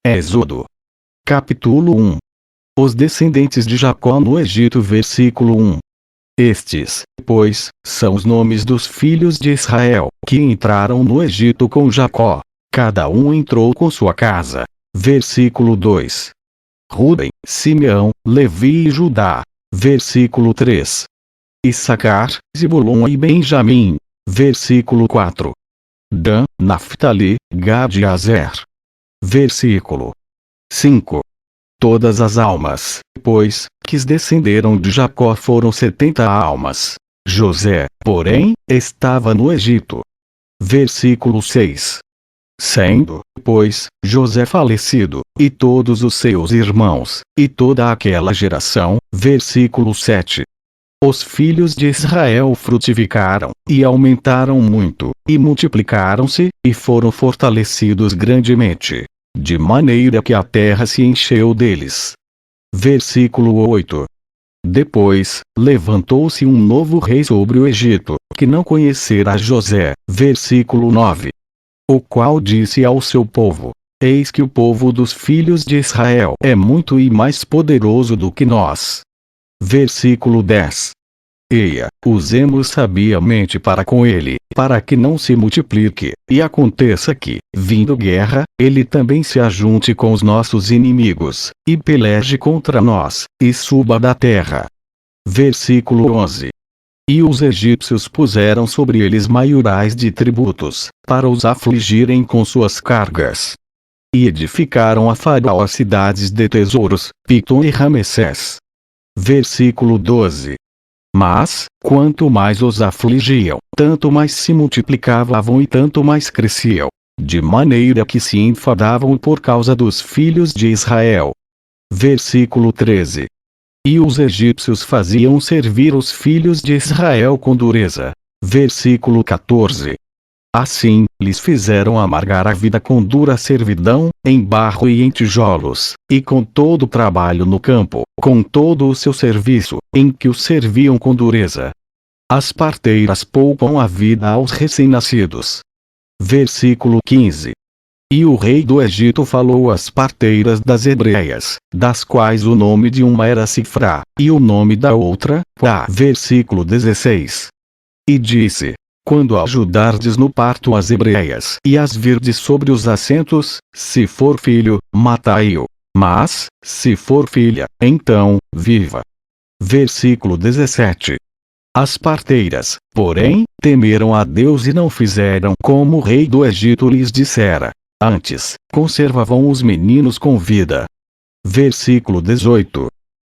Êxodo. Capítulo 1. Os descendentes de Jacó no Egito. Versículo 1. Estes, pois, são os nomes dos filhos de Israel, que entraram no Egito com Jacó. Cada um entrou com sua casa. Versículo 2. Rúben, Simeão, Levi e Judá. Versículo 3. Issacar, Zebulon e Benjamim. Versículo 4. Dan, Naftali, Gad e Azer. Versículo 5. Todas as almas, pois, que descenderam de Jacó foram 70 almas. José, porém, estava no Egito. Versículo 6. Sendo, pois, José falecido, e todos os seus irmãos, e toda aquela geração. Versículo 7. Os filhos de Israel frutificaram, e aumentaram muito, e multiplicaram-se, e foram fortalecidos grandemente, de maneira que a terra se encheu deles. Versículo 8. Depois, levantou-se um novo rei sobre o Egito, que não conhecera José. Versículo 9. O qual disse ao seu povo: Eis que o povo dos filhos de Israel é muito e mais poderoso do que nós. Versículo 10. Eia, usemos sabiamente para com ele, para que não se multiplique, e aconteça que, vindo guerra, ele também se ajunte com os nossos inimigos, e peleje contra nós, e suba da terra. Versículo 11. E os egípcios puseram sobre eles maiorais de tributos, para os afligirem com suas cargas. E edificaram a Faraó cidades de tesouros, Pitom e Ramessés. Versículo 12. Mas, quanto mais os afligiam, tanto mais se multiplicavam e tanto mais cresciam, de maneira que se enfadavam por causa dos filhos de Israel. Versículo 13. E os egípcios faziam servir os filhos de Israel com dureza. Versículo 14. Assim, lhes fizeram amargar a vida com dura servidão, em barro e em tijolos, e com todo o trabalho no campo, com todo o seu serviço, em que os serviam com dureza. As parteiras poupam a vida aos recém-nascidos. Versículo 15. E o rei do Egito falou às parteiras das hebreias, das quais o nome de uma era Sifrá, e o nome da outra, Pá. Versículo 16. E disse: Quando ajudardes no parto as hebreias e as virdes sobre os assentos, se for filho, matai-o. Mas, se for filha, então, viva. Versículo 17. As parteiras, porém, temeram a Deus e não fizeram como o rei do Egito lhes dissera. Antes, conservavam os meninos com vida. Versículo 18.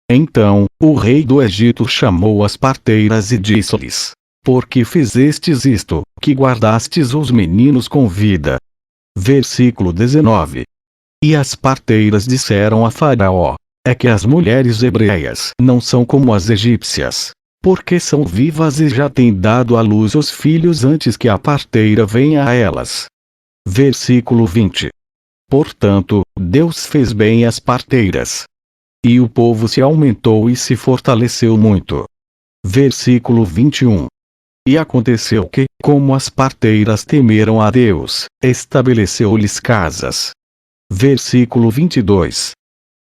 Então, o rei do Egito chamou as parteiras e disse-lhes: Por que fizestes isto, que guardastes os meninos com vida? Versículo 19. E as parteiras disseram a Faraó: É que as mulheres hebreias não são como as egípcias, porque são vivas e já têm dado à luz os filhos antes que a parteira venha a elas. Versículo 20. Portanto, Deus fez bem às parteiras. E o povo se aumentou e se fortaleceu muito. Versículo 21. E aconteceu que, como as parteiras temeram a Deus, estabeleceu-lhes casas. Versículo 22.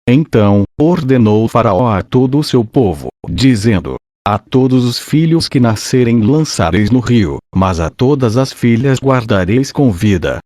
Então, ordenou Faraó a todo o seu povo, dizendo: A todos os filhos que nascerem lançareis no rio, mas a todas as filhas guardareis com vida.